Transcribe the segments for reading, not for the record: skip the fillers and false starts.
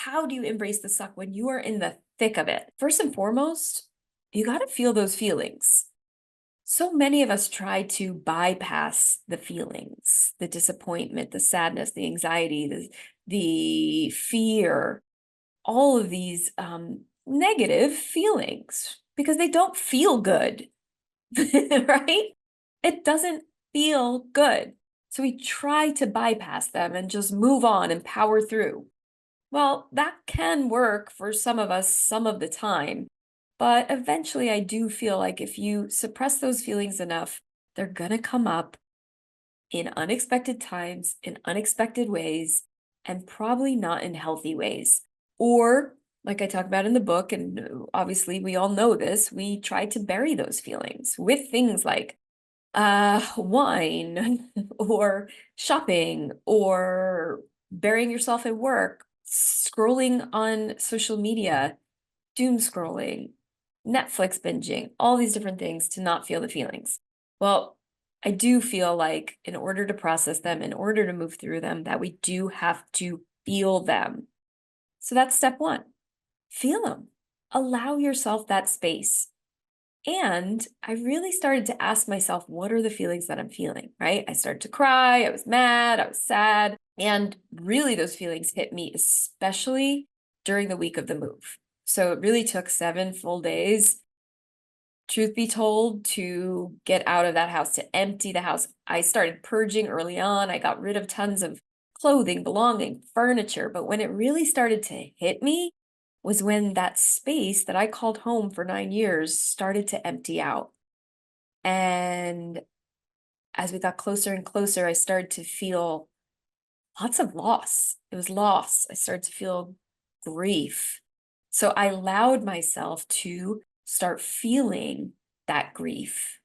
how do you embrace the suck when you are in the thick of it? First and foremost, you got to feel those feelings. So many of us try to bypass the feelings, the disappointment, the sadness, the anxiety, the fear, all of these negative feelings because they don't feel good, right? It doesn't feel good. So we try to bypass them and just move on and power through. Well, that can work for some of us some of the time, but eventually I do feel like if you suppress those feelings enough, they're gonna come up in unexpected times, in unexpected ways, and probably not in healthy ways. Or, like I talk about in the book, and obviously we all know this, we try to bury those feelings with things like wine or shopping or burying yourself at work, scrolling on social media, doom scrolling, Netflix binging, all these different things to not feel the feelings. Well, I do feel like in order to process them, in order to move through them, that we do have to feel them. So that's step one. Feel them. Allow yourself that space. And I really started to ask myself, what are the feelings that I'm feeling, right? I started to cry, I was mad, I was sad. And really, those feelings hit me, especially during the week of the move. So it really took 7 full days, truth be told, to get out of that house, to empty the house. I started purging early on. I got rid of tons of clothing, belonging, furniture. But when it really started to hit me was when that space that I called home for 9 years started to empty out. And as we got closer and closer, I started to feel lots of loss. It was loss. I started to feel grief. So I allowed myself to start feeling that grief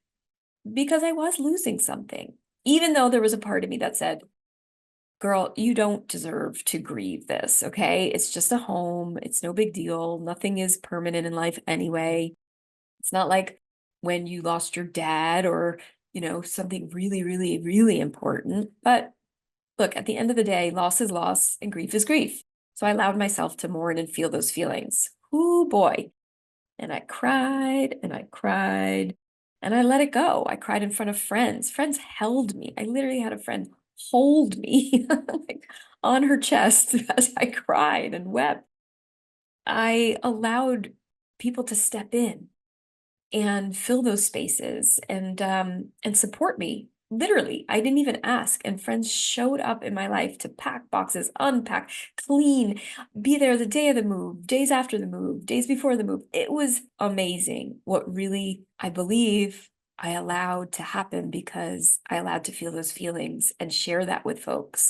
because I was losing something, even though there was a part of me that said, girl, you don't deserve to grieve this, okay? It's just a home. It's no big deal. Nothing is permanent in life anyway. It's not like when you lost your dad or, something really, really, really important. But look, at the end of the day, loss is loss and grief is grief. So I allowed myself to mourn and feel those feelings. Ooh, boy. And I cried and I cried and I let it go. I cried in front of friends. Friends held me. I literally had a friend hold me like on her chest as I cried and wept. I allowed people to step in and fill those spaces and support me. Literally, I didn't even ask, and friends showed up in my life to pack boxes, unpack, clean, be there the day of the move, days after the move, days before the move. It was amazing what really, I believe, I allowed to happen because I allowed to feel those feelings and share that with folks.